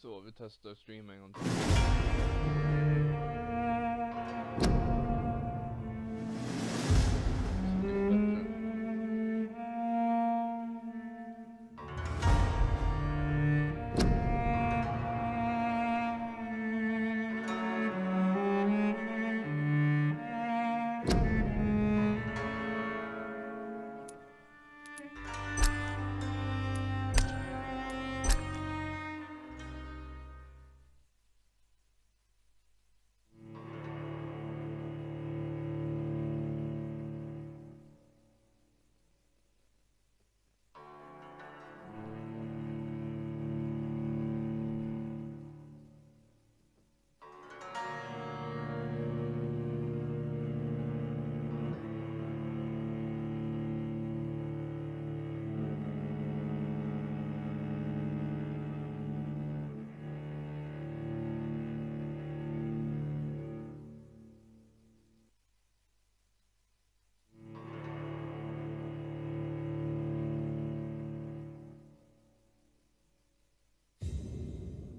Så, vi testar streama en gång till.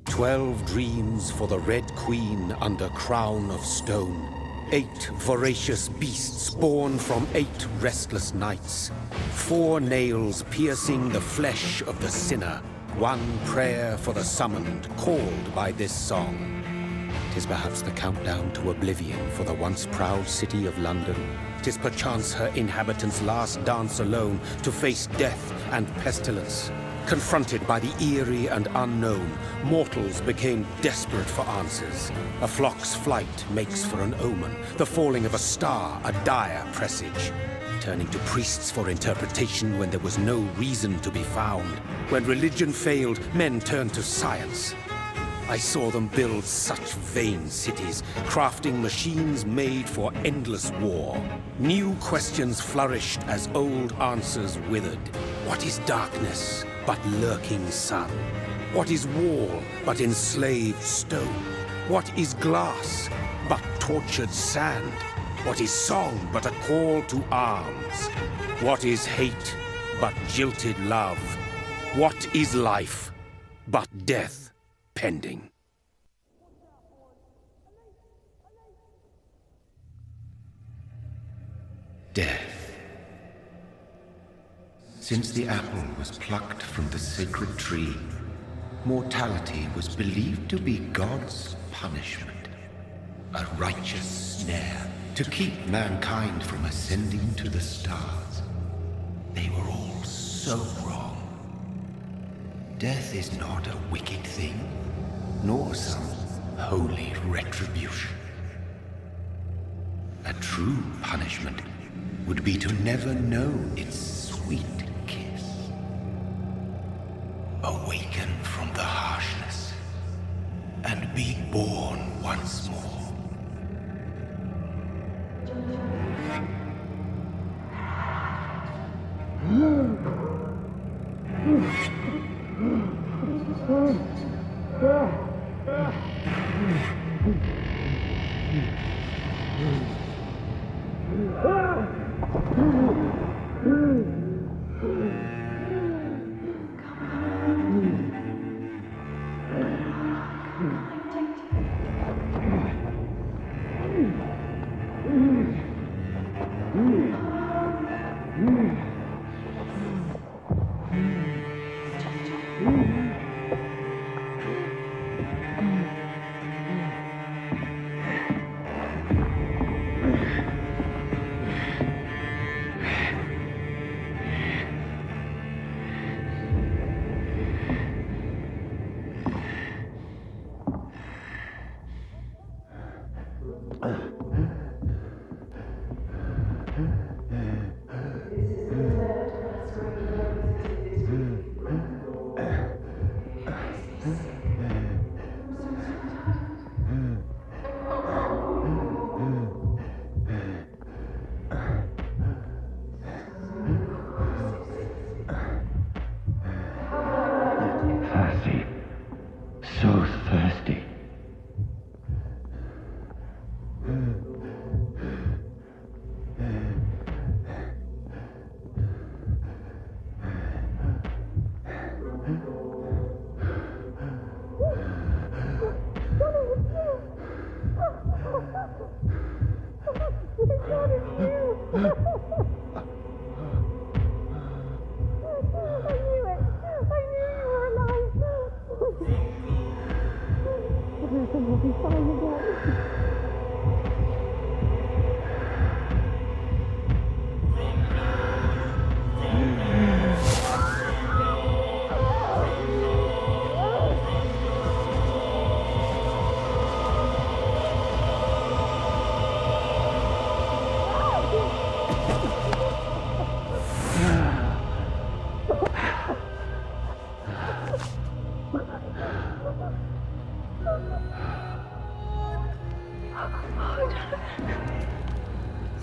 "12 dreams for the Red Queen under crown of stone. 8 voracious beasts born from 8 restless nights. 4 nails piercing the flesh of the sinner. 1 prayer for the summoned, called by this song. 'Tis perhaps the countdown to oblivion for the once proud city of London. 'Tis perchance her inhabitants' last dance alone to face death and pestilence. Confronted by the eerie and unknown, mortals became desperate for answers. A flock's flight makes for an omen, the falling of a star a dire presage. Turning to priests for interpretation when there was no reason to be found. When religion failed, men turned to science. I saw them build such vain cities, crafting machines made for endless war. New questions flourished as old answers withered. What is darkness but lurking sun? What is wall but enslaved stone? What is glass but tortured sand? What is song but a call to arms? What is hate but jilted love? What is life but death pending? Death. Since the apple was plucked from the sacred tree, mortality was believed to be God's punishment, a righteous snare to keep mankind from ascending to the stars. They were all so wrong. Death is not a wicked thing, nor some holy retribution. A true punishment would be to never know its sweet kiss. Awaken from the harshness and be born once more.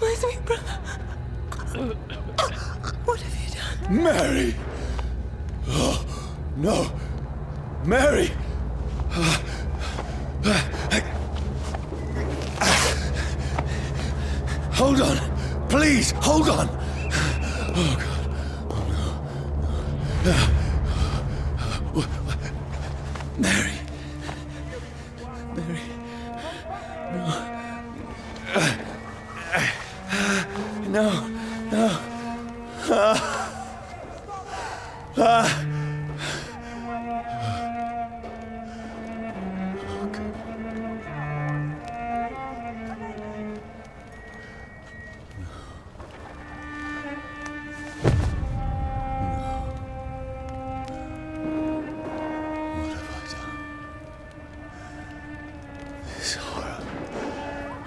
My sweet brother. What have you done? Mary! Oh, no! Mary! Hold on! Please, hold on! Oh, God. Oh, no. Mary. Mary. No. No. What have I done? This horror.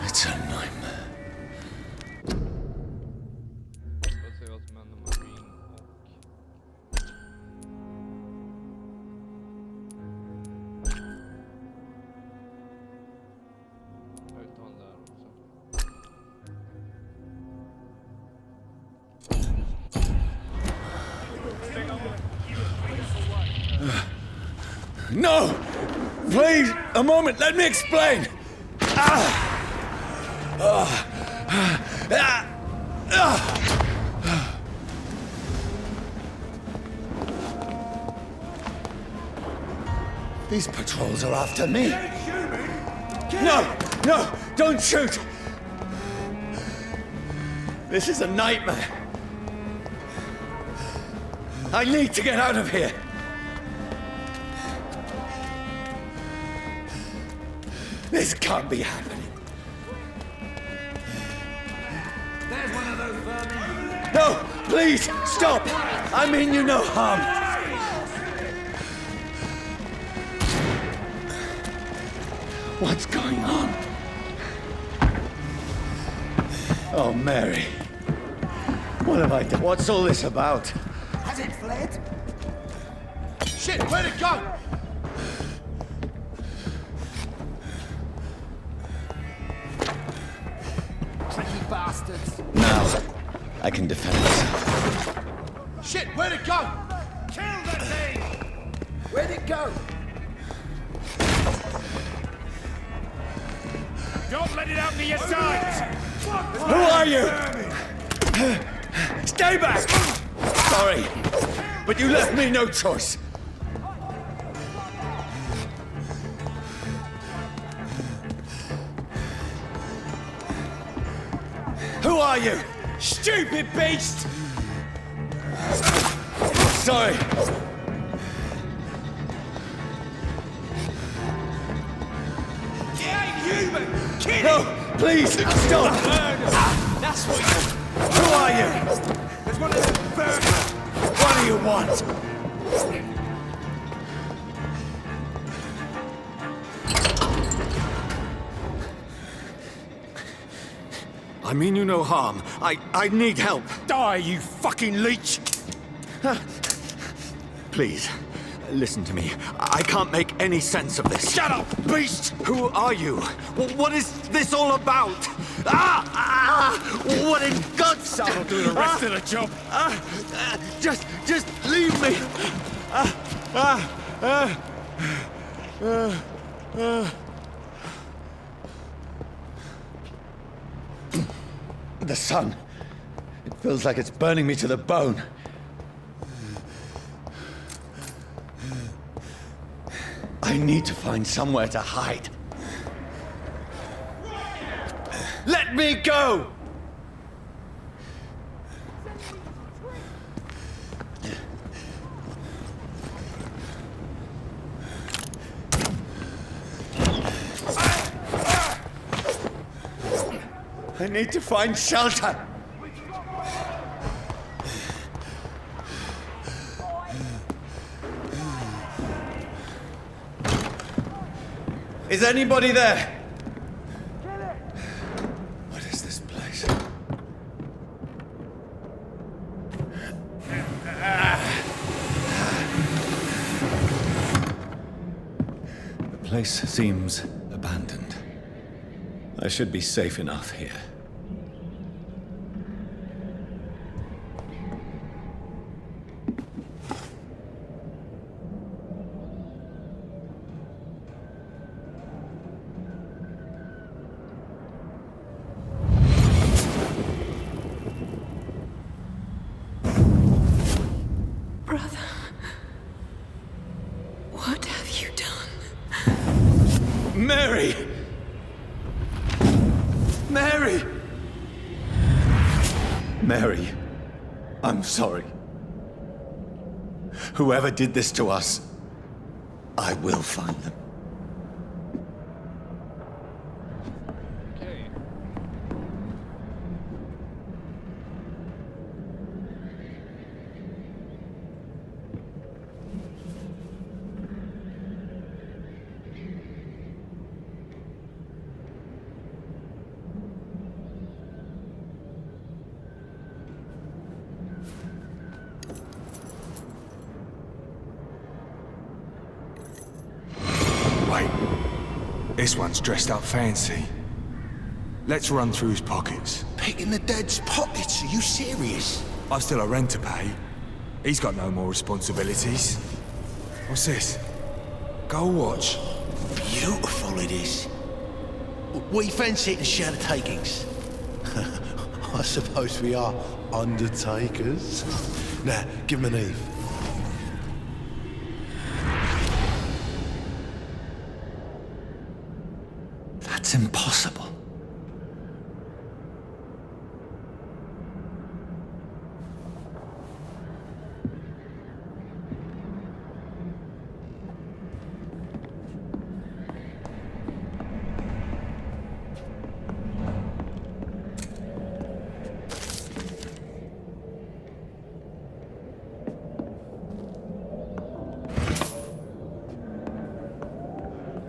It's a nightmare. Får se vad som händer med Green och... Jag tar den där också. No! Please, a moment, let me explain! These patrols are after me. No! No! Don't shoot! This is a nightmare. I need to get out of here. This can't be happening. There's one of those vermin. No! Please! Stop! I mean you no harm. What's going on? Oh, Mary. What have I done? What's all this about? Has it fled? Shit, where'd it go? Tricky bastards. Now, I can defend myself. Shit, where'd it go? Kill that thing! Where'd it go? Don't let it out to your sides! Who are you? Stay back! Sorry, but you left me no choice. Who are you? Stupid beast! Sorry. It ain't human! Kill No, please, stop! That's what you... Who are you? There's one of them vermin. What do you want? I mean you no harm. I need help. Die, you fucking leech! Please, listen to me. I can't make any sense of this. Shut up, beast! Who are you? What is this all about? What in God's name? That'll do the rest of the job. Just leave me. The sun. It feels like it's burning me to the bone. I need to find somewhere to hide. Let me go! I need to find shelter. Is anybody there? What is this place? The place seems abandoned. I should be safe enough here. Brother, what have you done? Mary! Mary! Mary, I'm sorry. Whoever did this to us, I will find them. Okay. Wait. This one's dressed up fancy. Let's run through his pockets. Picking the dead's pockets? Are you serious? I've still a rent to pay. He's got no more responsibilities. What's this? Gold watch. Beautiful it is. We fancy it and share the takings. I suppose we are undertakers. Now, give him an Eve. That's impossible.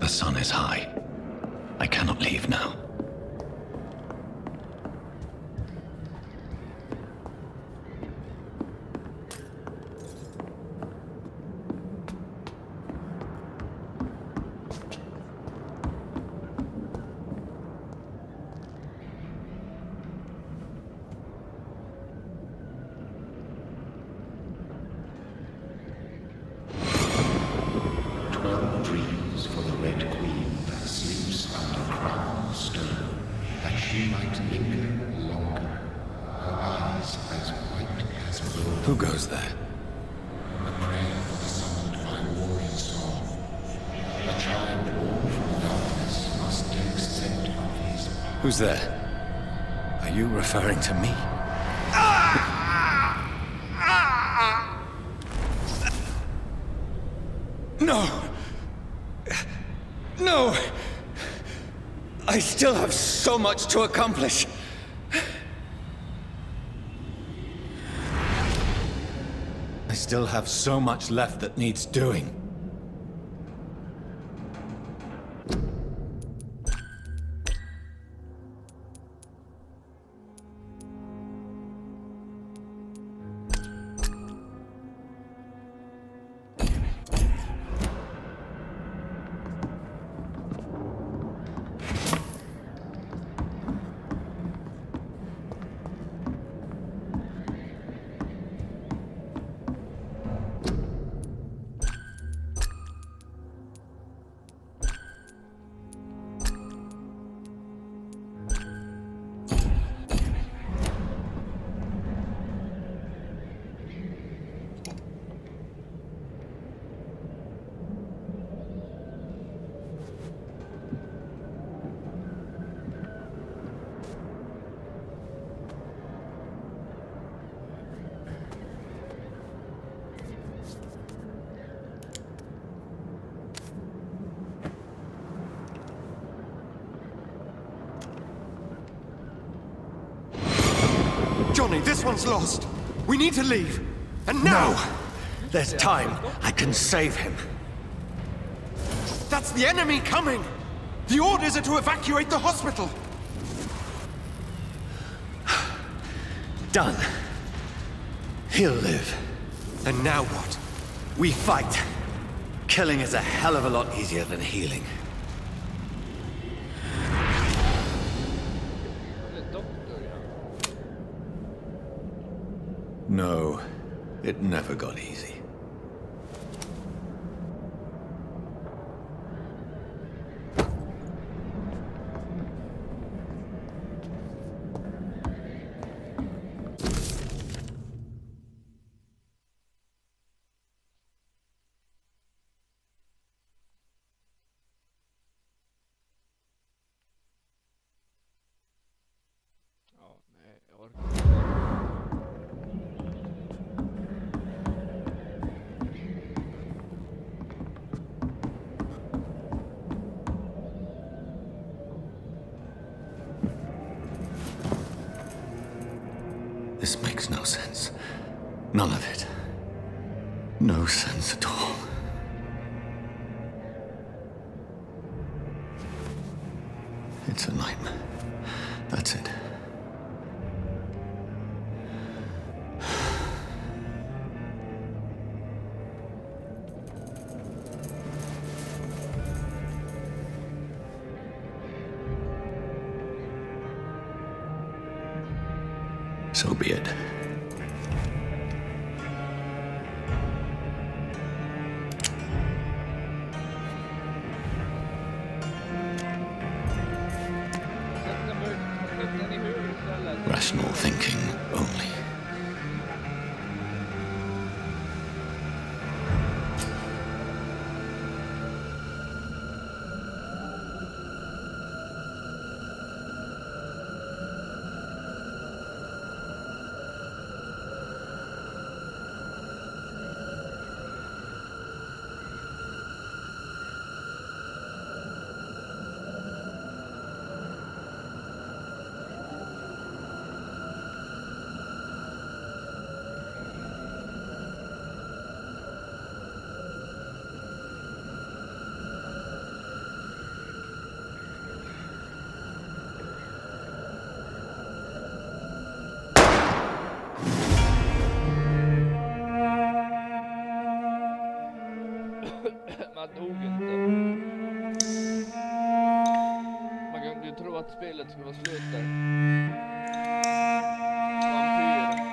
The sun is high. I cannot leave now. Dreams for the Red Queen that sleeps under crown of stone, that she might linger longer, her eyes as white as wool. Who goes there? A prayer for the summoned by warrior song. A child born from darkness must take scent of his power. Who's there? Are you referring to me? No! No! I still have so much to accomplish. I still have so much left that needs doing. This one's lost. We need to leave. And now! No! There's time. I can save him. That's the enemy coming! The orders are to evacuate the hospital! Done. He'll live. And now what? We fight. Killing is a hell of a lot easier than healing. Eller doktor, ja. No, it never got easy. Ja, nej, jag orkar inte. This makes no sense. None of it. No sense at all. It's a nightmare. That's it. So be it. Sätt den i huvudet istället. Rational thinking only. Man dog inte. Man kan ju tro att spelet skulle vara slut där. Vampyr.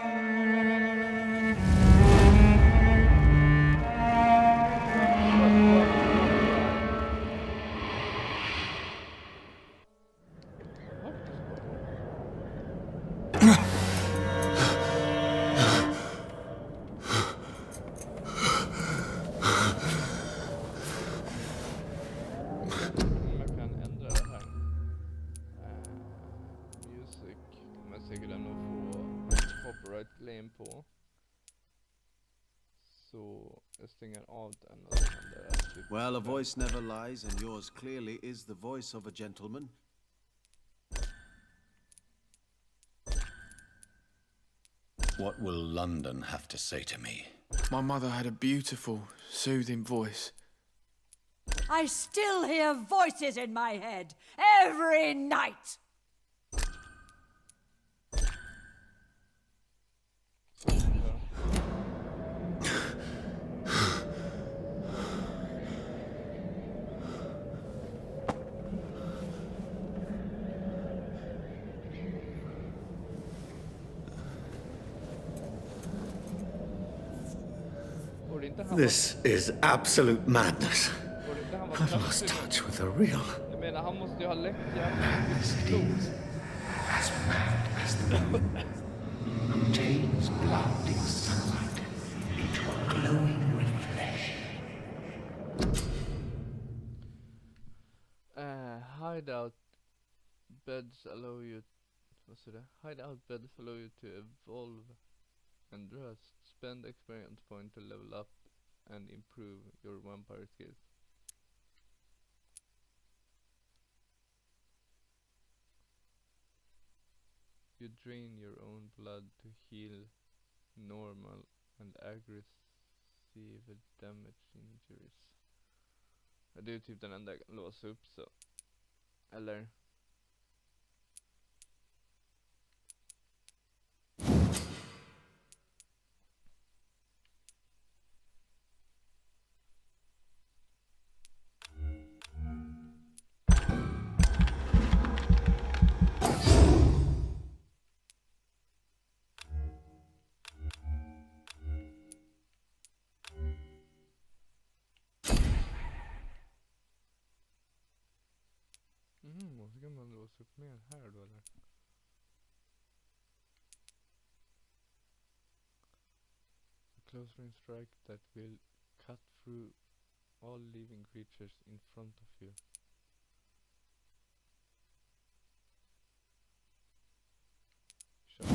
Jag kan ändra det här. Music kommer jag säkert ändå få copyright claim på. Så jag stänger av den och sen ändrar jag. Well, a voice never lies, and yours clearly is the voice of a gentleman. What will London have to say to me? My mother had a beautiful, soothing voice. I still hear voices in my head every night. Borde inte han This is absolute madness. borde inte han vara I've lost kraftfull? touch with the real. Jag menar, han måste ju ha läckt jävligt blod. As mad as the moon, contains blood in sunlight into a glowing reflection. Hideout beds allow you... Vad säger det? Hideout beds allow you to evolve and rest. Spend experience point to level up and improve your vampire skills. You drain your own blood to heal normal and aggressive damage injuries. Det är ju typ den enda jag kan låsa upp så. Eller? Och så kan man låsa upp mer här då eller? A close range strike that will cut through all living creatures in front of you. Sure.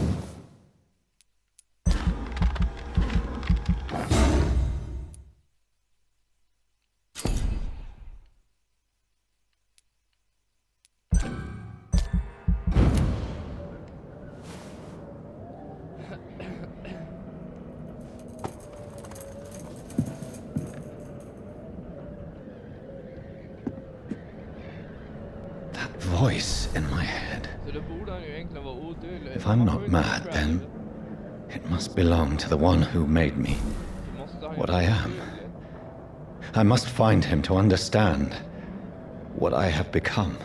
Voice in my head. Så då borde han ju egentligen vara odödlig. If I'm not mad, then it must belong to the one who made me what I am. I must find him to understand what I have become.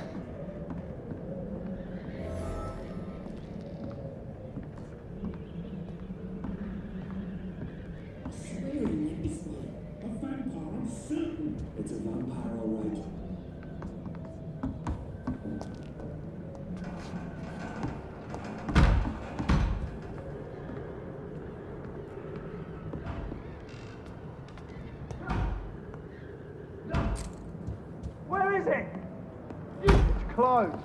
It's a vampire, all right. Where is it? It's closed.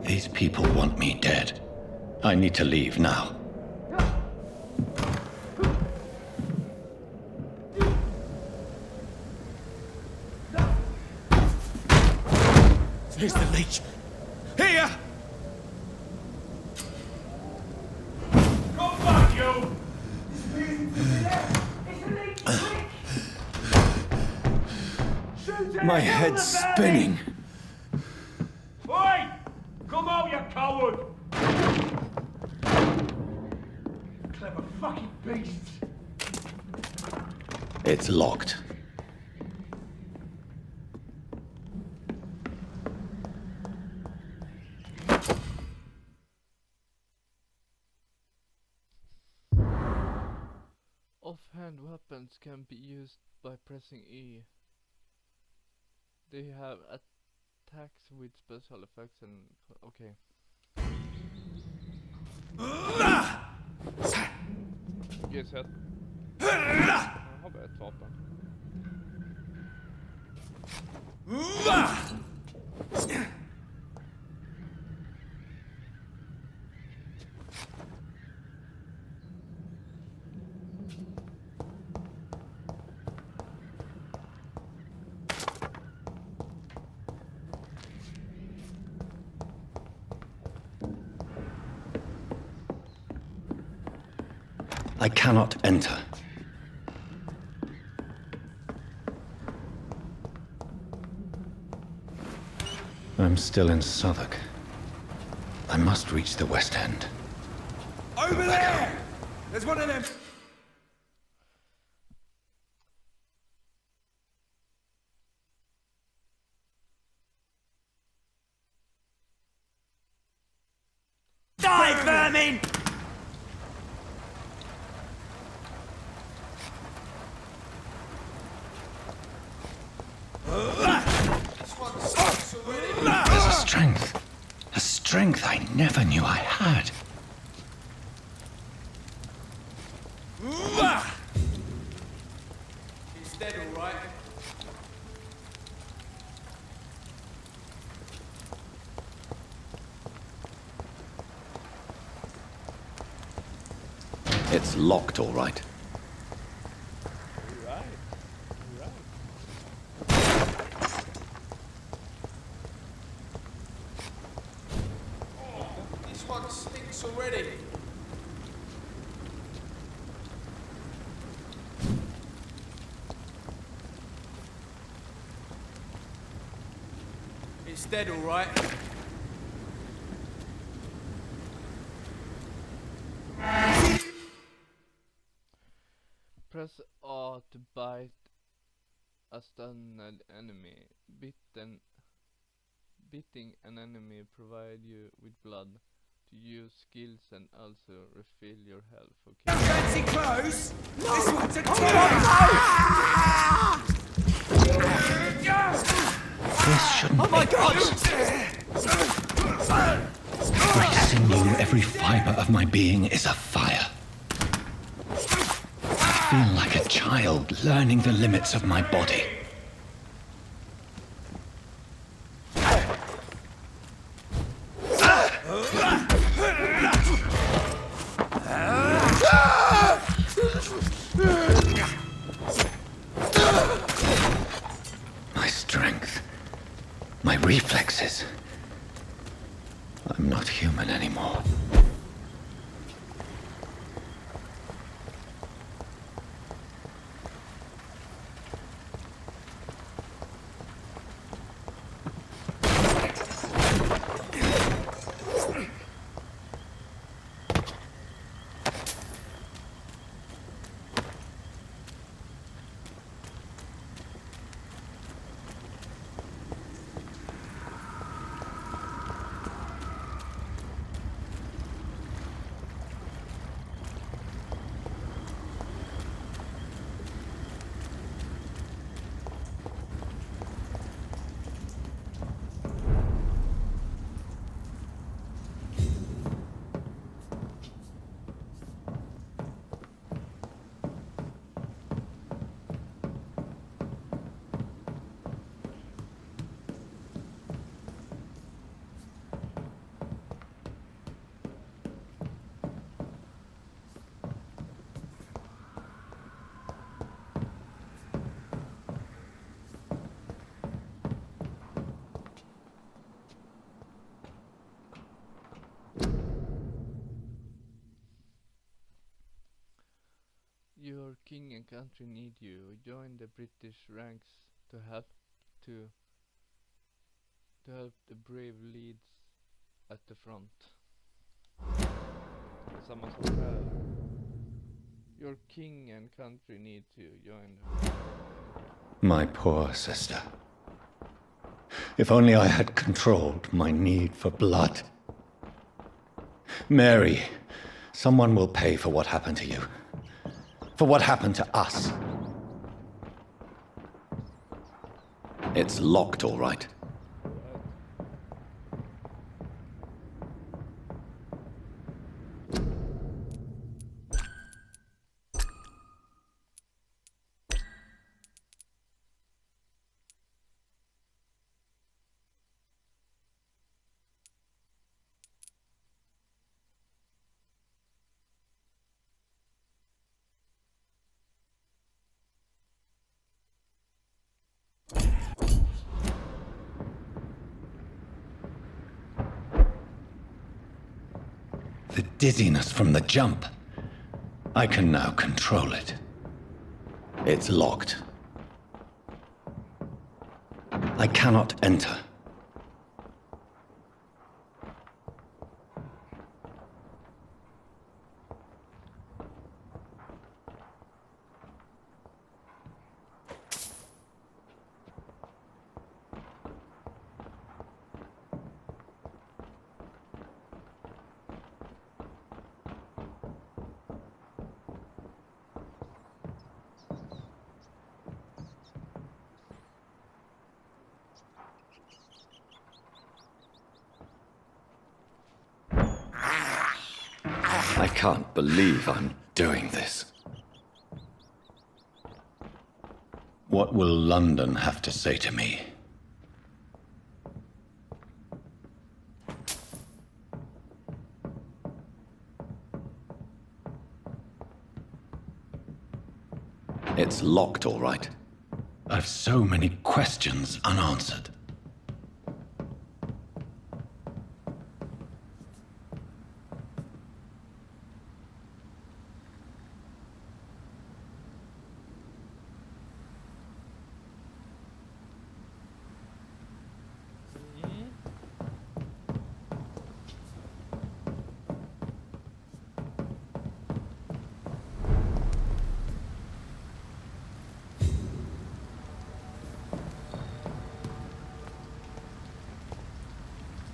These people want me dead. I need to leave now. Here's the leech. Here! Come back, you! My head's spinning. Oi! Come out, you coward! Clever fucking beasts! It's locked. Offhand weapons can be used by pressing E. They have attacks with special effects and... Okay. Yes, jag har bara ett vapen. I cannot enter. I'm still in Southwark. I must reach the West End. Over there! There's one of them! Die, vermin! There's a strength I never knew I had. He's dead, all right. It's locked, all right. It's dead, all right. Press A to bite a stunned enemy. Biting an enemy provide you with blood to use skills and also refill your health. Okay. Fancy clothes? This one's a This shouldn't Oh my be god! Every sinew, every fiber of my being is afire. I feel like a child learning the limits of my body. My strength, my reflexes. I'm not human anymore. Your king and country need you. Join the British ranks to help the brave leads at the front. Samma sak här. Your king and country need to join the... My poor sister. If only I had controlled my need for blood. Mary, someone will pay for what happened to you. For what happened to us. It's locked, all right. The dizziness from the jump. I can now control it. It's locked. I cannot enter. I can't believe I'm doing this. What will London have to say to me? It's locked, all right. I've so many questions unanswered.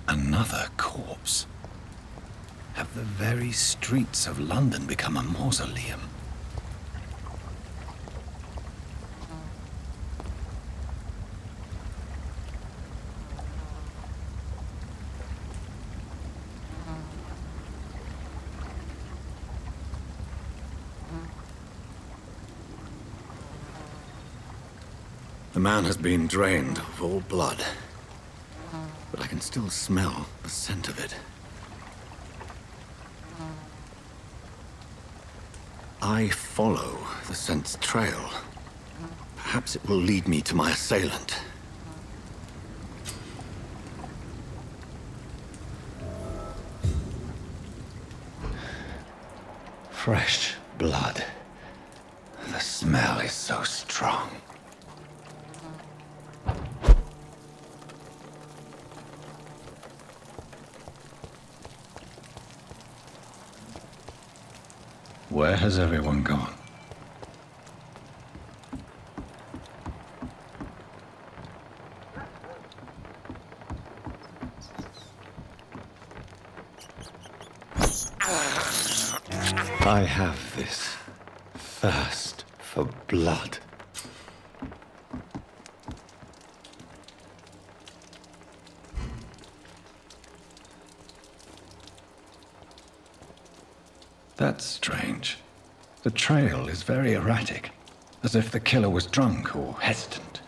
Another corpse. Have the very streets of London become a mausoleum? The man has been drained of all blood, but I can still smell the scent of it. I follow the scent's trail. Perhaps it will lead me to my assailant. Fresh blood. The smell is so strong. Where has everyone gone? I have this thirst for blood. That's strange. The trail is very erratic, as if the killer was drunk or hesitant.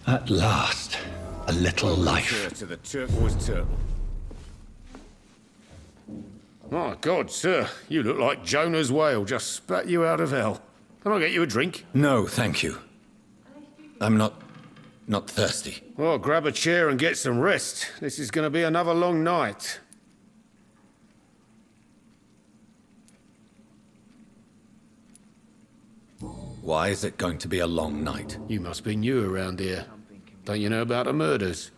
At last, a little life. To the turquoise turtle. My God, sir, you look like Jonah's whale just spat you out of hell. Can I get you a drink? No, thank you. I'm not thirsty. Well, grab a chair and get some rest. This is going to be another long night. Why is it going to be a long night? You must be new around here. Don't you know about the murders?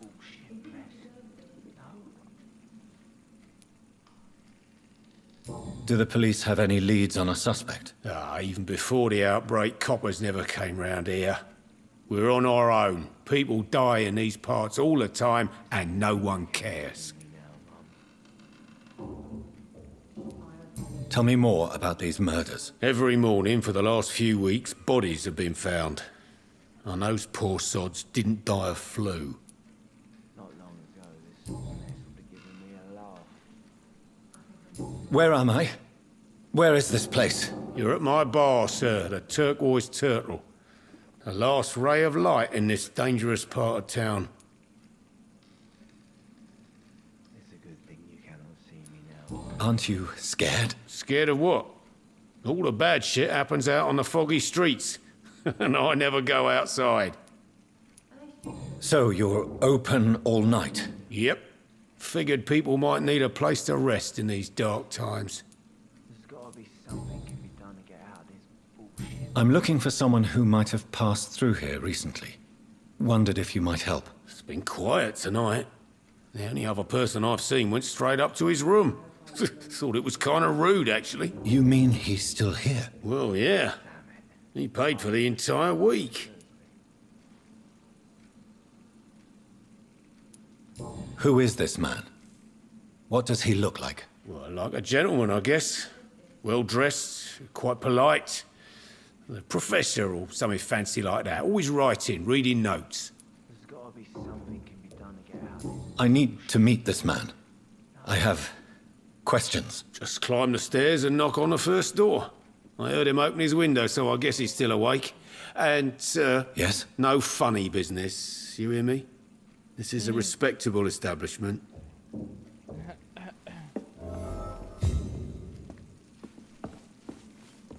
Do the police have any leads on a suspect? Even before the outbreak, coppers never came round here. We're on our own. People die in these parts all the time, and no one cares. Tell me more about these murders. Every morning for the last few weeks, bodies have been found. And those poor sods didn't die of flu. Not long ago, this place would have given me a laugh. Where am I? Where is this place? You're at my bar, sir, the Turquoise Turtle. The last ray of light in this dangerous part of town. It's a good thing you cannot see me now. Aren't you scared? Scared of what? All the bad shit happens out on the foggy streets. And I never go outside. So you're open all night? Yep. Figured people might need a place to rest in these dark times. There's gotta be something can be done to get out of this bullshit. I'm looking for someone who might have passed through here recently. Wondered if you might help. It's been quiet tonight. The only other person I've seen went straight up to his room. Thought it was kind of rude, actually. You mean he's still here? Well, yeah. He paid for the entire week. Who is this man? What does he look like? Well, like a gentleman, I guess. Well-dressed, quite polite. A professor or something fancy like that. Always writing, reading notes. There's gotta be something can be done to get out of this. I need to meet this man. I have questions. Just climb the stairs and knock on the first door. I heard him open his window, so I guess he's still awake. And, Yes? no funny business, you hear me? This is a respectable establishment.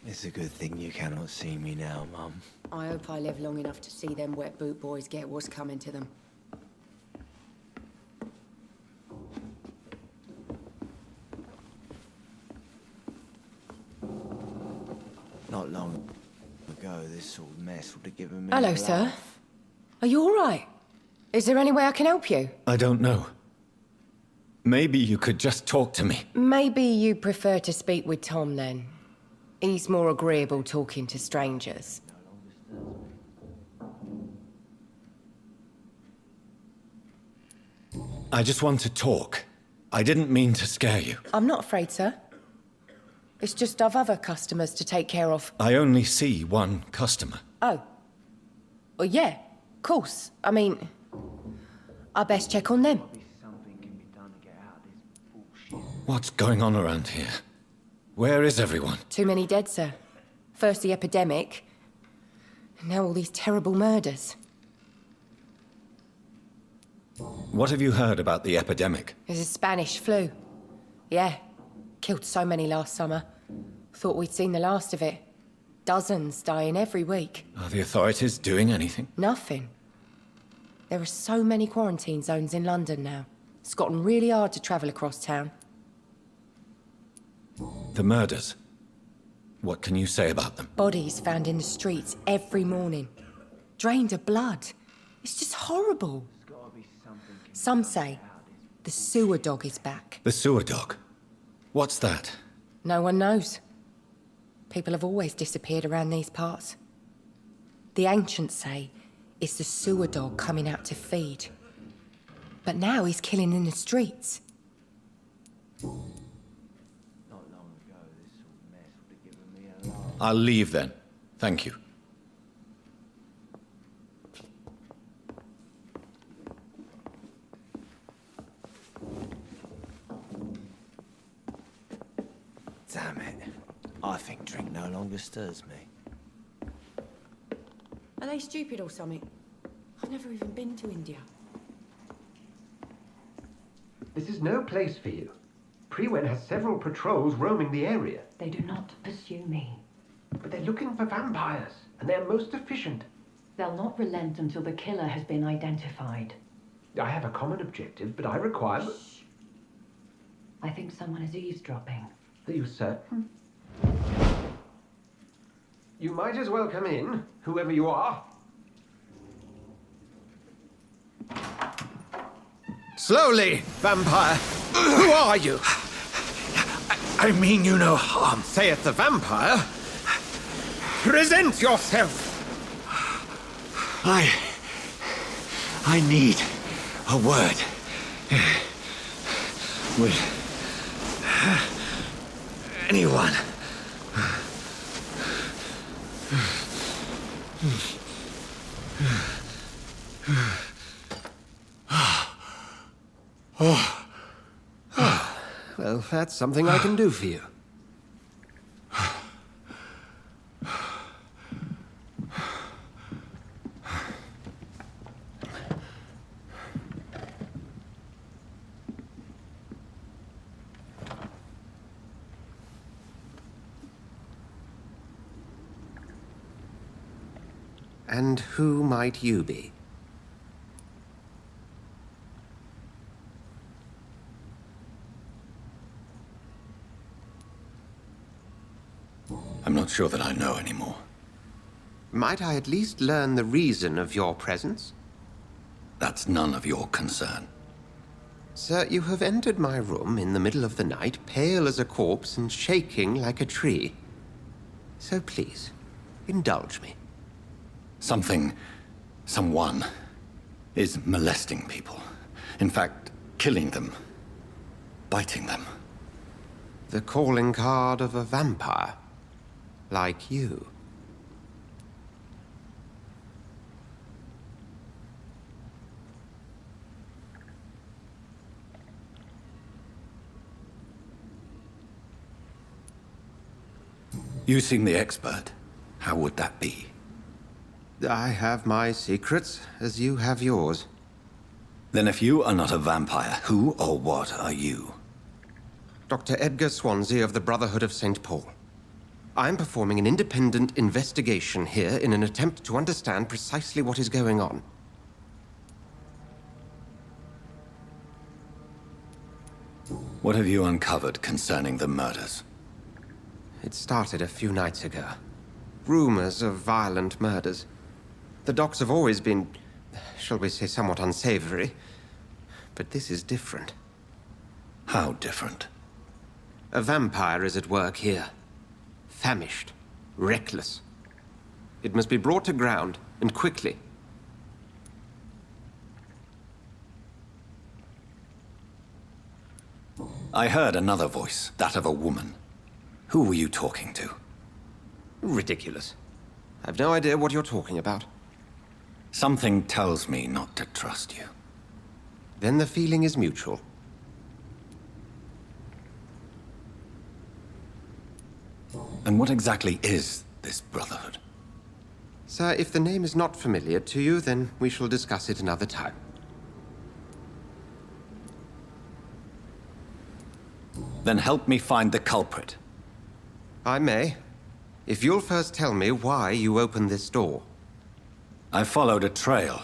It's a good thing you cannot see me now, Mum. I hope I live long enough to see them wet boot boys get what's coming to them. would have given me Hello, a sir. laugh. Are you all right? Is there any way I can help you? I don't know. Maybe you could just talk to me. Maybe you prefer to speak with Tom, then. He's more agreeable talking to strangers. I just want to talk. I didn't mean to scare you. I'm not afraid, sir. It's just I've other customers to take care of. I only see one customer. Oh. Well, yeah, of course. I mean, I best check on them. What's going on around here? Where is everyone? Too many dead, sir. First the epidemic, and now all these terrible murders. What have you heard about the epidemic? There's a Spanish flu. Yeah, killed so many last summer. Thought we'd seen the last of it. Dozens dying every week. Are the authorities doing anything? Nothing. There are so many quarantine zones in London now. It's gotten really hard to travel across town. The murders. What can you say about them? Bodies found in the streets every morning. Drained of blood. It's just horrible. Some say the sewer dog is back. The sewer dog? What's that? No one knows. People have always disappeared around these parts. The ancients say it's the sewer dog coming out to feed. But now he's killing in the streets. Not long ago, this sort of mess would have given me a laugh. I'll leave then. Thank you. Damn it. I think drink no longer stirs me. Are they stupid or something? I've never even been to India. This is no place for you. Prewen has several patrols roaming the area. They do not pursue me. But they're looking for vampires, and they're most efficient. They'll not relent until the killer has been identified. I have a common objective, but I require... Shh. I think someone is eavesdropping. Are you certain? You might as well come in, whoever you are. Slowly, vampire. Who are you? I mean you no harm. Saith the vampire. Present yourself. I need a word. Will anyone? Well, that's something I can do for you. And who might you be? I'm not sure that I know anymore. Might I at least learn the reason of your presence? That's none of your concern. Sir, you have entered my room in the middle of the night, pale as a corpse and shaking like a tree. So please, indulge me. Someone is molesting people. In fact, killing them. Biting them. The calling card of a vampire. Like you. You seem the expert. How would that be? I have my secrets, as you have yours. Then if you are not a vampire, who or what are you? Dr. Edgar Swansea of the Brotherhood of St. Paul. I'm performing an independent investigation here in an attempt to understand precisely what is going on. What have you uncovered concerning the murders? It started a few nights ago. Rumors of violent murders. The docks have always been, shall we say, somewhat unsavory. But this is different. How different? A vampire is at work here. Famished. Reckless. It must be brought to ground, and quickly. I heard another voice, that of a woman. Who were you talking to? Ridiculous. I've no idea what you're talking about. Something tells me not to trust you. Then the feeling is mutual. And what exactly is this Brotherhood? Sir, if the name is not familiar to you, then we shall discuss it another time. Then help me find the culprit. I may. If you'll first tell me why you opened this door. I followed a trail.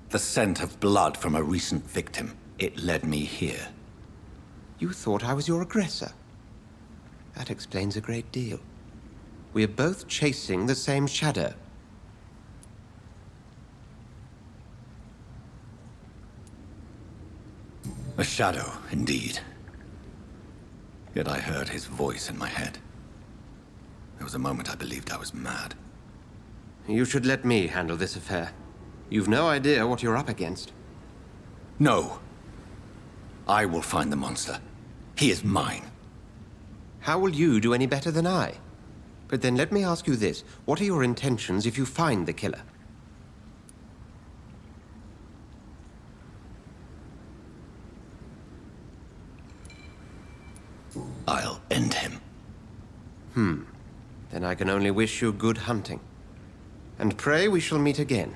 The scent of blood from a recent victim. It led me here. You thought I was your aggressor. That explains a great deal. We're both chasing the same shadow. A shadow, indeed. Yet I heard his voice in my head. There was a moment I believed I was mad. You should let me handle this affair. You've no idea what you're up against. No. I will find the monster. He is mine. How will you do any better than I? But then let me ask you this. What are your intentions if you find the killer? I'll end him. Then I can only wish you good hunting. And pray we shall meet again.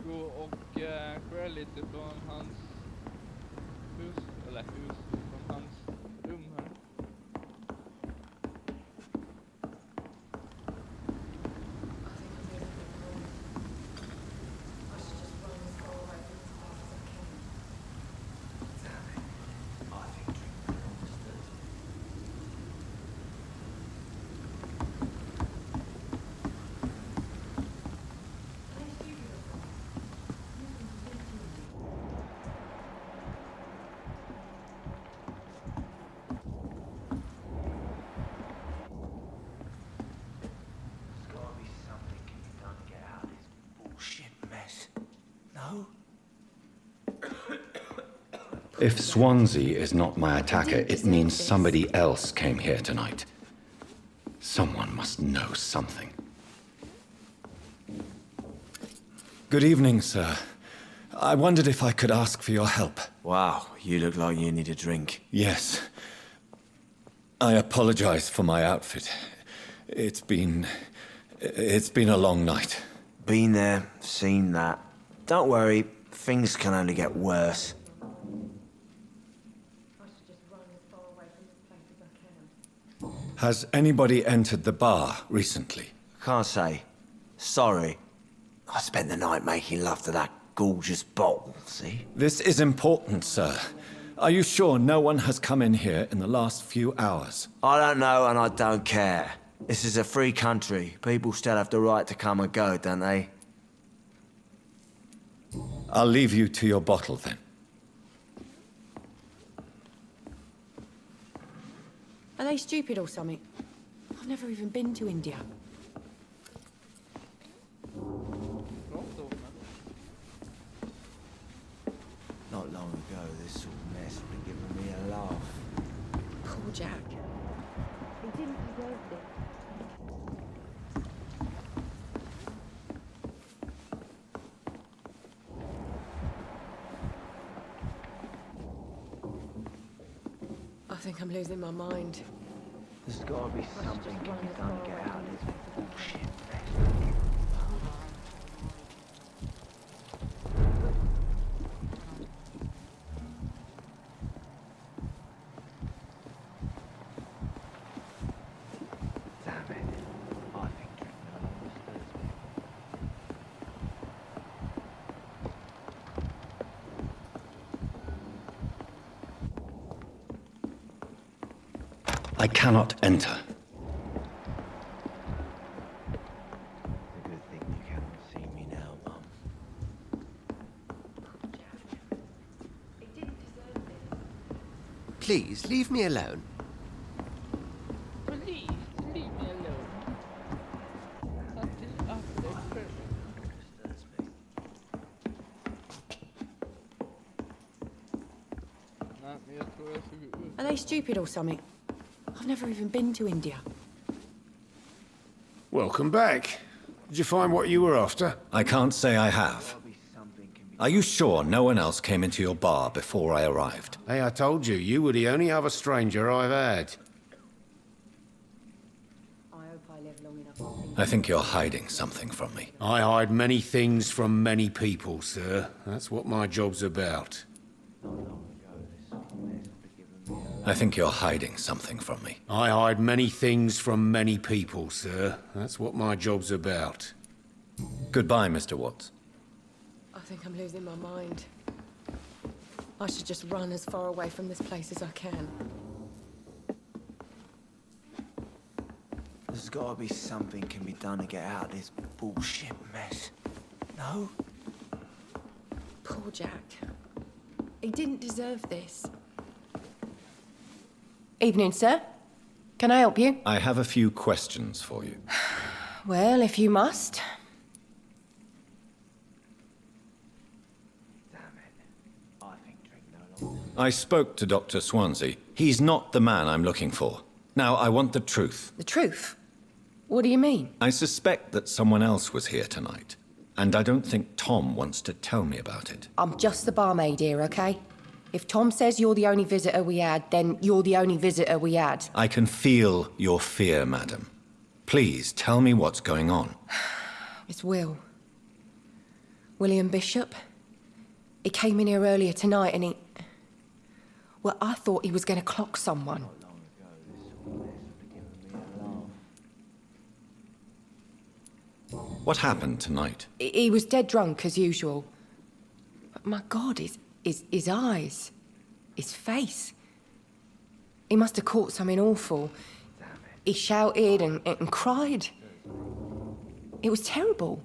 Gå och kolla lite från hans hus, eller hus, från hans rum här. If Swansea is not my attacker, it means somebody else came here tonight. Someone must know something. Good evening, sir. I wondered if I could ask for your help. Wow, you look like you need a drink. Yes. I apologize for my outfit. It's been a long night. Been there, seen that. Don't worry, things can only get worse. Has anybody entered the bar recently? Can't say. Sorry. I spent the night making love to that gorgeous bottle, see? This is important, sir. Are you sure no one has come in here in the last few hours? I don't know and I don't care. This is a free country. People still have the right to come and go, don't they? I'll leave you to your bottle, then. Are they stupid or something? I've never even been to India. Not long ago, this sort of mess would have given me a laugh. Poor Jack. He didn't deserve it. I think I'm losing my mind. There's gotta be something can be done to get out of this bullshit mess. Damn it. I think it understands me. I cannot enter. Good thing you cannot see me now, Mum. Please, leave me alone. Please, leave me alone. Until after the experiment. Nej, men jag tror jag ska gå ut. Are they stupid or something? I've never even been to India. Welcome back. Did you find what you were after? I can't say I have. Are you sure no one else came into your bar before I arrived? Hey, I told you, you were the only other stranger I've had. I hope I live long enough. I think you're hiding something from me. I hide many things from many people, sir. That's what my job's about. I think you're hiding something from me. I hide many things from many people, sir. That's what my job's about. Goodbye, Mr. Watts. I think I'm losing my mind. I should just run as far away from this place as I can. There's gotta be something can be done to get out of this bullshit mess. No? Poor Jack. He didn't deserve this. Evening, sir. Can I help you? I have a few questions for you. Well, if you must. I spoke to Dr. Swansea. He's not the man I'm looking for. Now, I want the truth. The truth? What do you mean? I suspect that someone else was here tonight, and I don't think Tom wants to tell me about it. I'm just the barmaid here, okay? If Tom says you're the only visitor we had, then you're the only visitor we had. I can feel your fear, madam. Please, tell me what's going on. It's Will. William Bishop. He came in here earlier tonight and he... Well, I thought he was going to clock someone. What happened tonight? He was dead drunk, as usual. But my God, his eyes, his face. He must have caught something awful. He shouted and cried. It was terrible.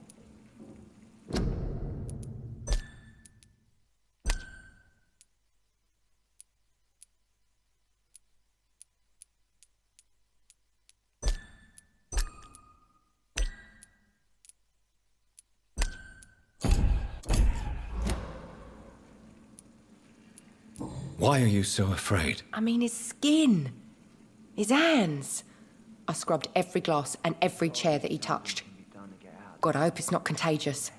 Why are you so afraid? I mean, his skin. His hands. I scrubbed every glass and every chair that he touched. God, I hope it's not contagious.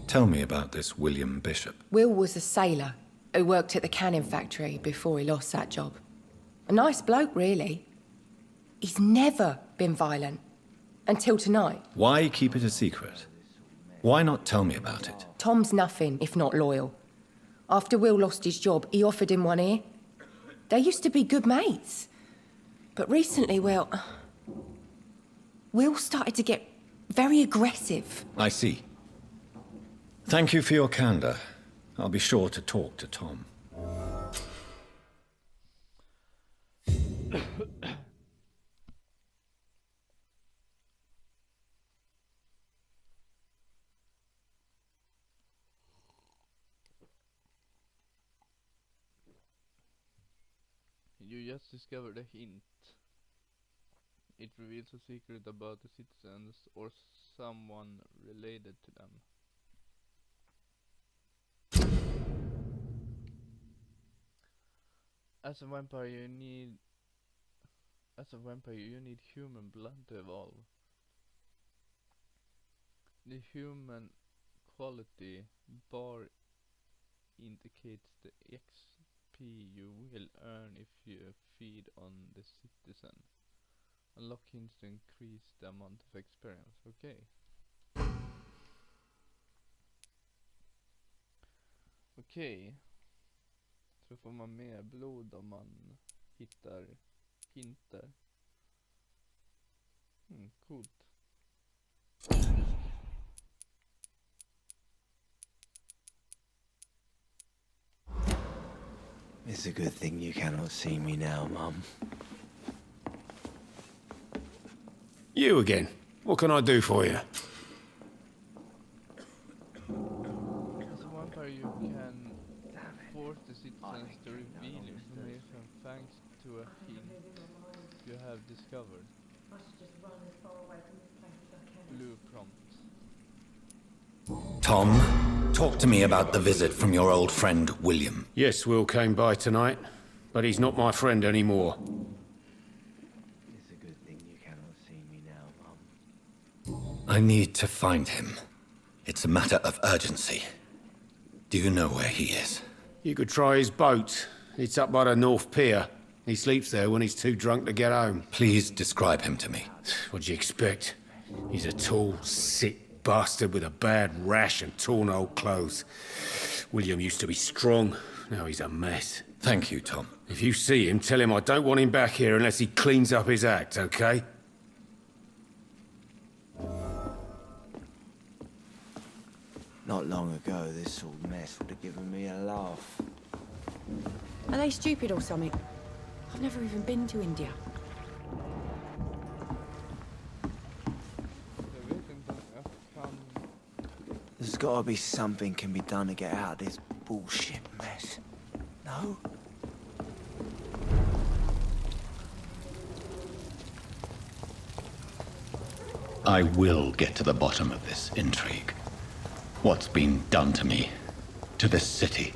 Tell me about this William Bishop. Will was a sailor who worked at the canning factory before he lost that job. A nice bloke, really. He's never been violent. Until tonight. Why keep it a secret? Why not tell me about it? Tom's nothing if not loyal. After Will lost his job, he offered him one ear. They used to be good mates. But recently, well... Will started to get very aggressive. I see. Thank you for your candor. I'll be sure to talk to Tom. You just discovered a hint. It reveals a secret about the citizens or someone related to them. As a vampire you need human blood to evolve. The human quality bar indicates the XP you will earn if you feed on the citizen. Unlock hints to increase the amount of experience. Okay. Okej. Så får man mer blod om man hittar hintar. Coolt. It's a good thing you cannot see me now, Mum. You again. What can I do for you? As a vampire, you can force the citizens to reveal information thanks to a hint you have discovered. Blue prompt. Tom, talk to me about the visit from your old friend, William. Yes, Will came by tonight, but he's not my friend anymore. It's a good thing you cannot see me now, Mum. I need to find him. It's a matter of urgency. Do you know where he is? You could try his boat. It's up by the North Pier. He sleeps there when he's too drunk to get home. Please describe him to me. What'd you expect? He's a tall, sick bastard with a bad rash and torn old clothes. William used to be strong. Now he's a mess. Thank you, Tom. If you see him, tell him I don't want him back here unless he cleans up his act, okay? Not long ago, this sort of mess would have given me a laugh. Are they stupid or something? I've never even been to India. There's gotta be something can be done to get out of this bullshit mess. No? I will get to the bottom of this intrigue. What's been done to me, to this city.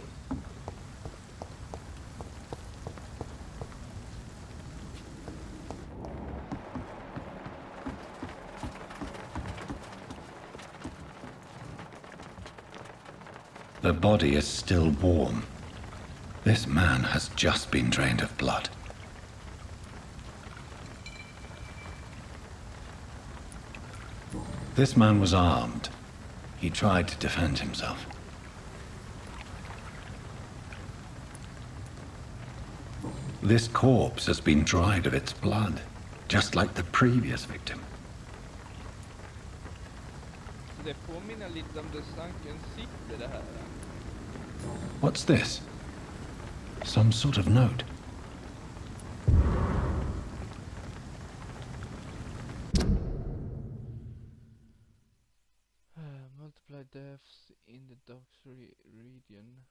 The body is still warm. This man has just been drained of blood. This man was armed. He tried to defend himself. This corpse has been dried of its blood, just like the previous victim. Det påminner lite om The Sunken City, det här. What's this? Some sort of note. Multiply deaths in the docks region.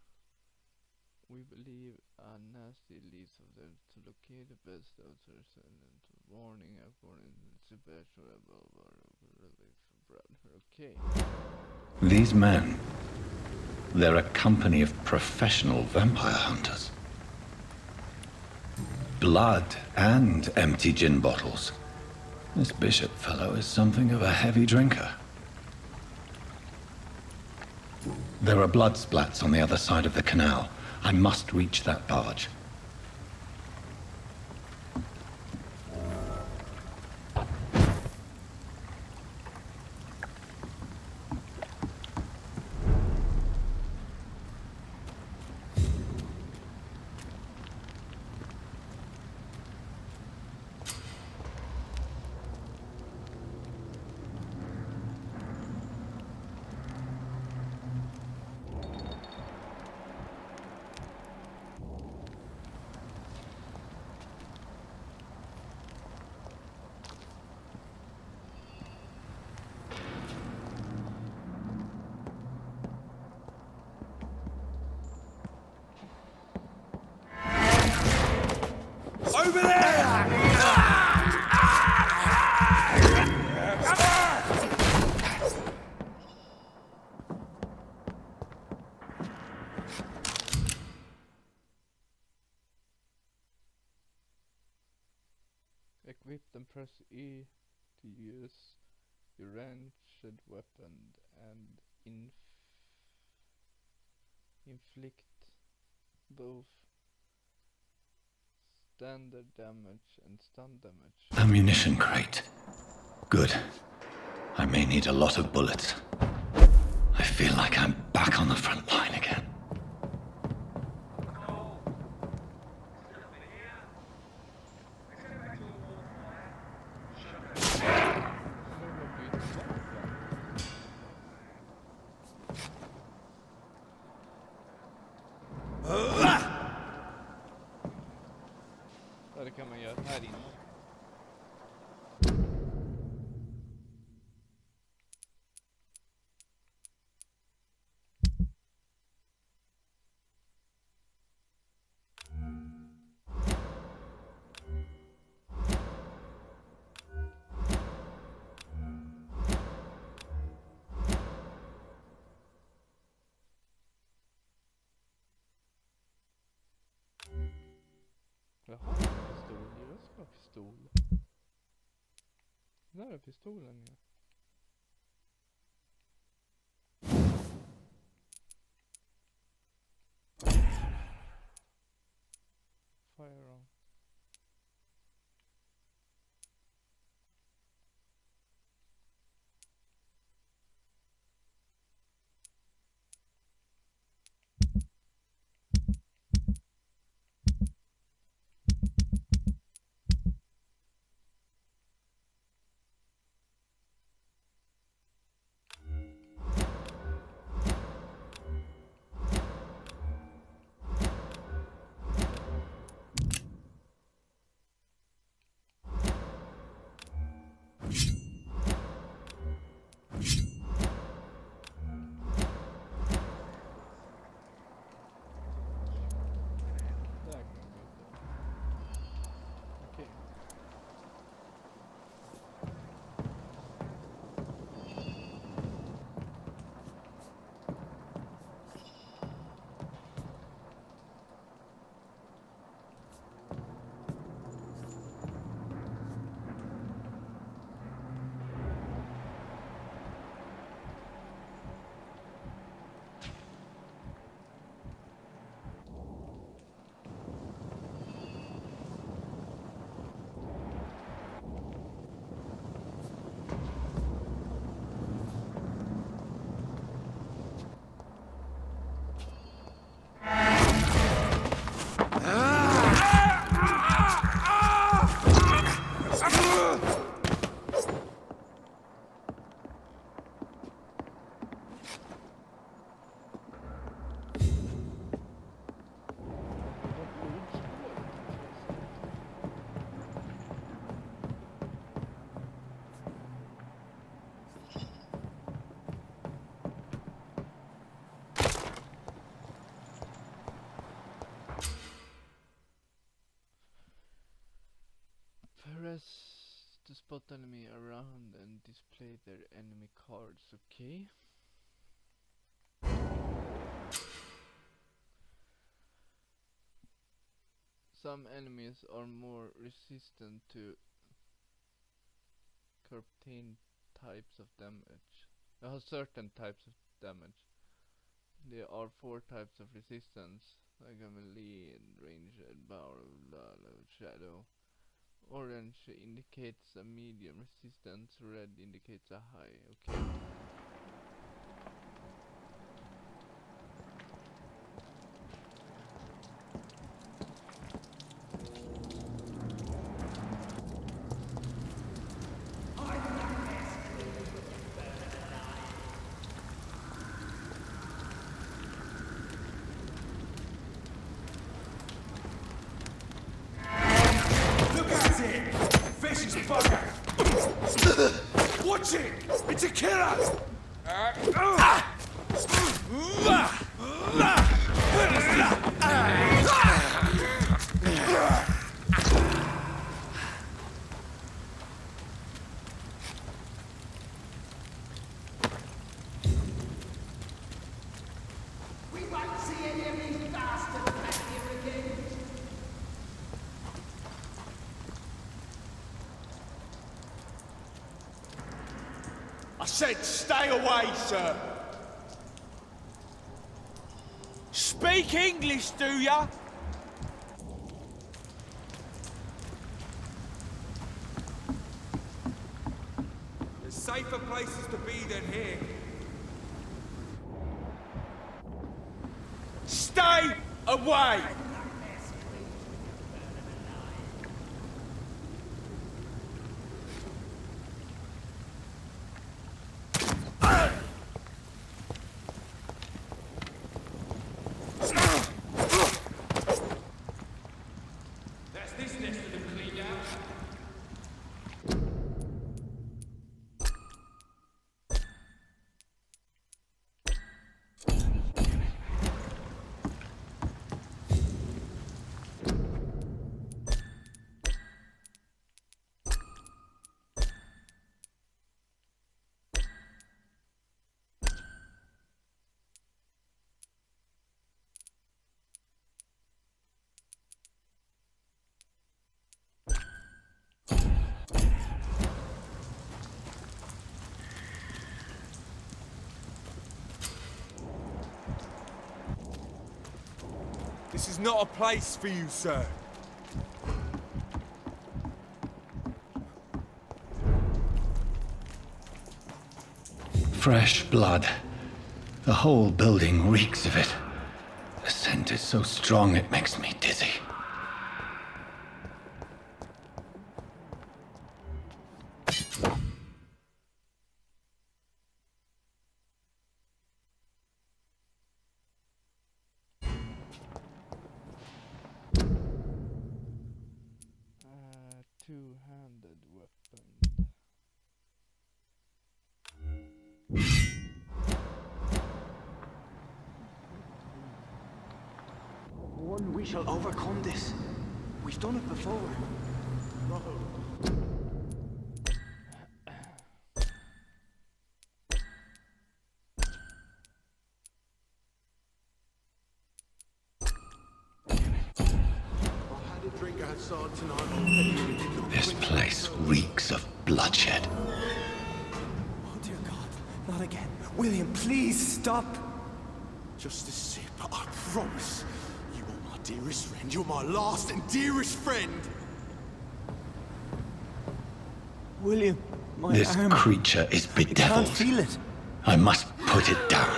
We believe a nasty leads of them to locate the best outers and warning according to the bachelor. Okay. These men, they're a company of professional vampire hunters. Blood and empty gin bottles. This bishop fellow is something of a heavy drinker. There are blood splats on the other side of the canal. I must reach that barge. Over there! Equip and press E to use your ranged weapon and inflict both standard damage and stun damage. Ammunition crate. Good. I may need a lot of bullets. I feel like I'm back on the front line again. kan man göra här inne. Jaha, pistol. Jag ska ha pistol. Där är pistolen, ja. Firearm. Press to spot enemy around and display their enemy cards, okay? Some enemies are more resistant to certain types of damage. Certain types of damage. There are 4 types of resistance, like a melee, range, bow, shadow. Orange indicates a medium resistance, red indicates a high, okay. Watch it! It's a killer! We won't see any of these bastards back here again. I said stay away, sir. Speak English, do ya? There's safer places to be than here. Stay away! That's this nest of the This is not a place for you, sir. Fresh blood. The whole building reeks of it. The scent is so strong it makes me dizzy. Two-handed weapon. One, we shall overcome this. We've done it before. This place reeks of bloodshed. Oh dear God, not again. William, please stop. Just a sip, I promise. You are my dearest friend. You're my last and dearest friend. William, my This arm. creature is I can't bedeviled. feel it. I must put it down.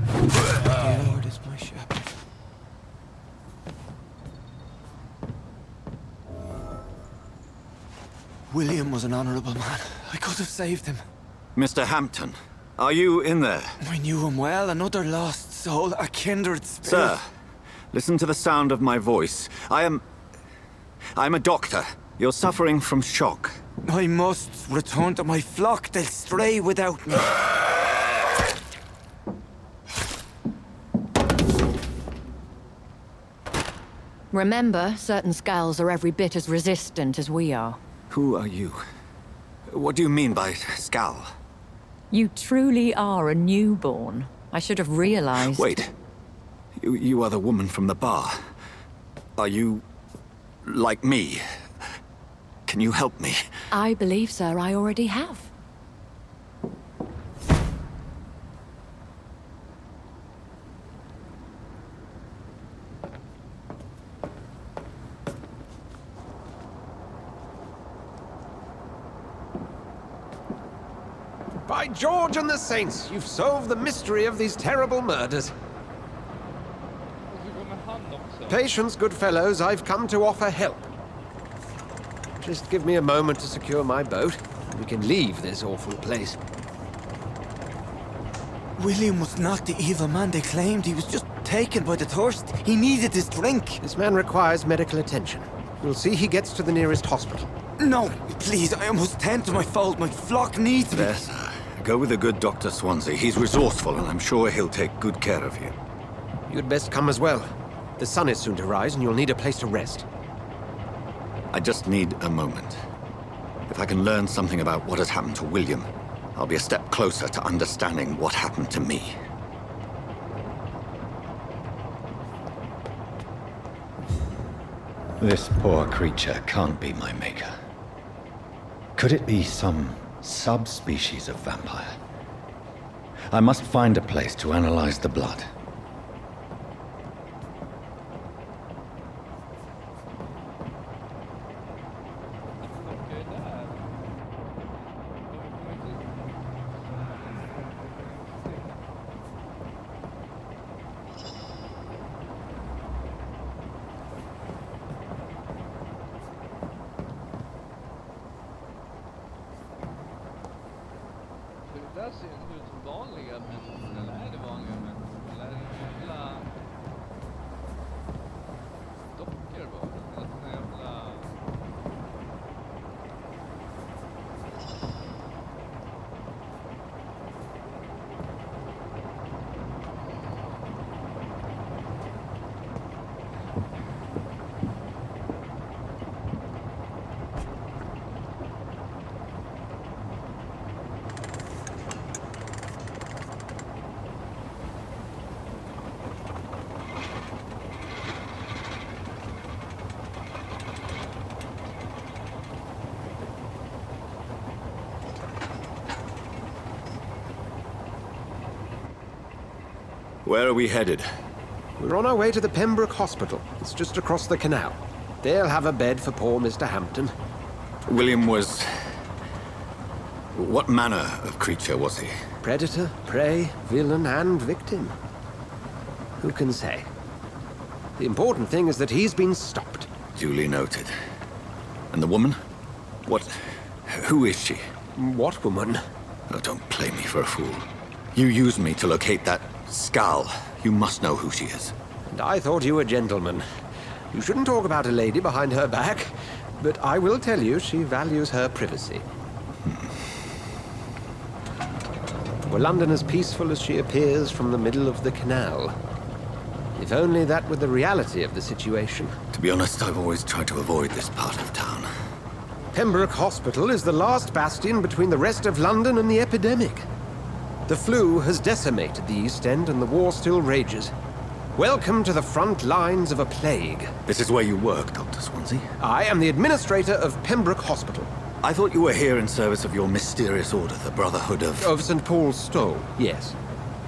The Lord is my shepherd. William was an honorable man. I could have saved him. Mr. Hampton, are you in there? I knew him well, another lost soul, a kindred spirit. Sir, listen to the sound of my voice. I'm a doctor. You're suffering from shock. I must return to my flock. They'll stray without me. Remember, certain skulls are every bit as resistant as we are. Who are you? What do you mean by Skal? You truly are a newborn. I should have realized. Wait. You are the woman from the bar. Are you... like me? Can you help me? I believe, sir, I already have. By George and the Saints, you've solved the mystery of these terrible murders. Patience, good fellows, I've come to offer help. Just give me a moment to secure my boat. We can leave this awful place. William was not the evil man they claimed. He was just taken by the thirst. He needed his drink. This man requires medical attention. We'll see he gets to the nearest hospital. No, please, I must tend to my fold. My flock needs me. Yes, sir. Go with the good Dr. Swansea. He's resourceful, and I'm sure he'll take good care of you. You'd best come as well. The sun is soon to rise, and you'll need a place to rest. I just need a moment. If I can learn something about what has happened to William, I'll be a step closer to understanding what happened to me. This poor creature can't be my maker. Could it be some subspecies of vampire? I must find a place to analyze the blood. Det där ser inte ut som vanliga män. Eller är det vanliga män? Eller är det jävla dockor bara? Eller såna jävla... Where are we headed? We're on our way to the Pembroke Hospital. It's just across the canal. They'll have a bed for poor Mr. Hampton. William was... What manner of creature was he? Predator, prey, villain, and victim. Who can say? The important thing is that he's been stopped. Duly noted. And the woman? What... who is she? What woman? Oh, don't play me for a fool. You used me to locate that Skal. You must know who she is. And I thought you a gentleman. You shouldn't talk about a lady behind her back, but I will tell you she values her privacy. Were London as peaceful as she appears from the middle of the canal? If only that were the reality of the situation. To be honest, I've always tried to avoid this part of town. Pembroke Hospital is the last bastion between the rest of London and the epidemic. The flu has decimated the East End and the war still rages. Welcome to the front lines of a plague. This is where you work, Dr. Swansea? I am the administrator of Pembroke Hospital. I thought you were here in service of your mysterious order, the Brotherhood of... Of St. Paul's Stole, yes.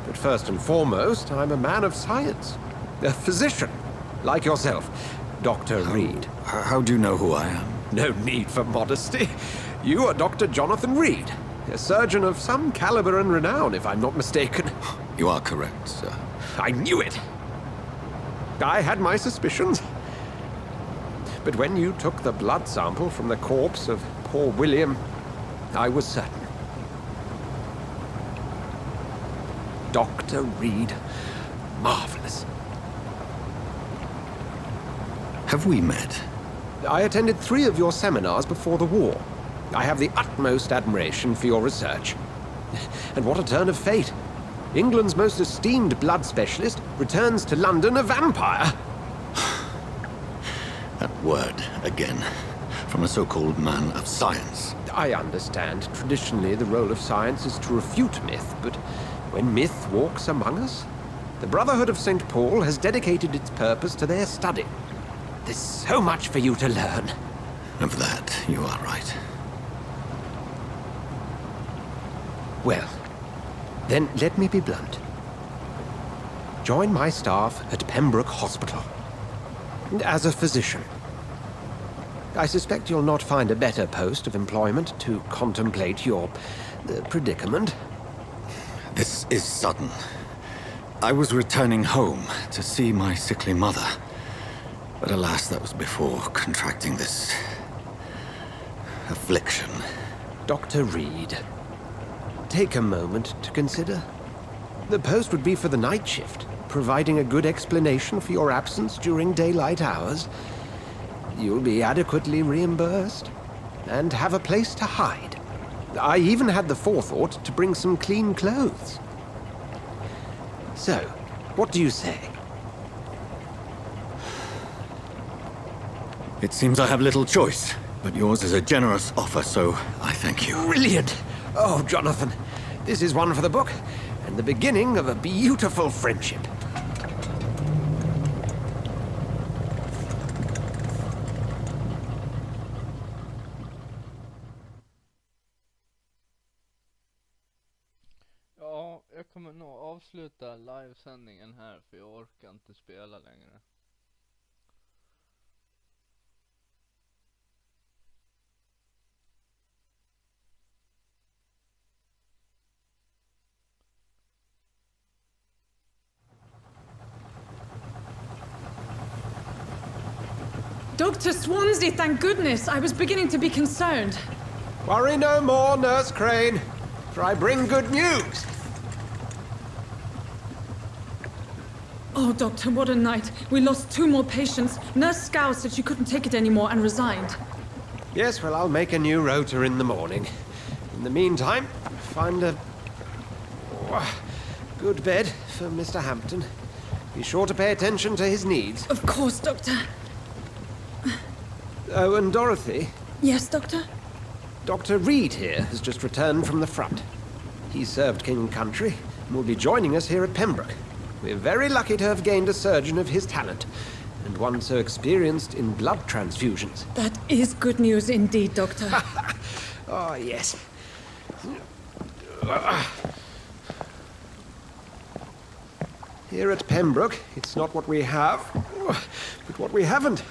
But first and foremost, I'm a man of science. A physician, like yourself, Dr. Reed. How do you know who I am? No need for modesty. You are Dr. Jonathan Reed, a surgeon of some caliber and renown, if I'm not mistaken. You are correct, sir. I knew it! I had my suspicions. But when you took the blood sample from the corpse of poor William, I was certain. Dr. Reed. Marvelous. Have we met? I attended 3 of your seminars before the war. I have the utmost admiration for your research. And what a turn of fate. England's most esteemed blood specialist returns to London a vampire. That word, again. From a so-called man of science. I understand. Traditionally, the role of science is to refute myth, but when myth walks among us, the Brotherhood of St. Paul has dedicated its purpose to their study. There's so much for you to learn. Of that, you are right. Well, then let me be blunt. Join my staff at Pembroke Hospital. As a physician. I suspect you'll not find a better post of employment to contemplate your predicament. This is sudden. I was returning home to see my sickly mother. But alas, that was before contracting this... affliction. Dr. Reed, take a moment to consider. The post would be for the night shift, providing a good explanation for your absence during daylight hours. You'll be adequately reimbursed, and have a place to hide. I even had the forethought to bring some clean clothes. So, what do you say? It seems I have little choice, but yours is a generous offer, so I thank you. Brilliant! Oh, Jonathan, this is one for the book, and the beginning of a beautiful friendship. Ja, jag kommer nog avsluta livesändningen här för jag orkar inte spela längre. Dr. Swansea, thank goodness. I was beginning to be concerned. Worry no more, Nurse Crane, for I bring good news. Oh, Doctor, what a night. We lost 2 more patients. Nurse Scow said she couldn't take it anymore and resigned. Yes, well, I'll make a new rota in the morning. In the meantime, find a good bed for Mr. Hampton. Be sure to pay attention to his needs. Of course, Doctor. Oh, and Dorothy? Yes, Doctor? Dr. Reed here has just returned from the front. He served King and Country and will be joining us here at Pembroke. We're very lucky to have gained a surgeon of his talent, and one so experienced in blood transfusions. That is good news indeed, Doctor. Oh, yes. Here at Pembroke, it's not what we have, but what we haven't.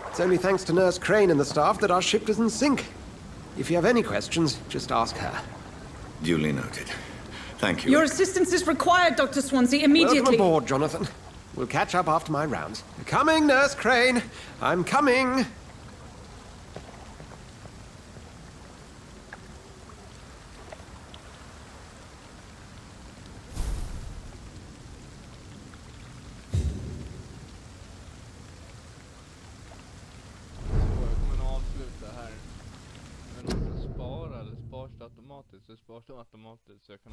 It's only thanks to Nurse Crane and the staff that our ship doesn't sink. If you have any questions, just ask her. Duly noted. Thank you. Your assistance is required, Dr. Swansea, immediately. Welcome aboard, Jonathan. We'll catch up after my rounds. Coming, Nurse Crane. I'm coming. Sparas det automatiskt så jag kan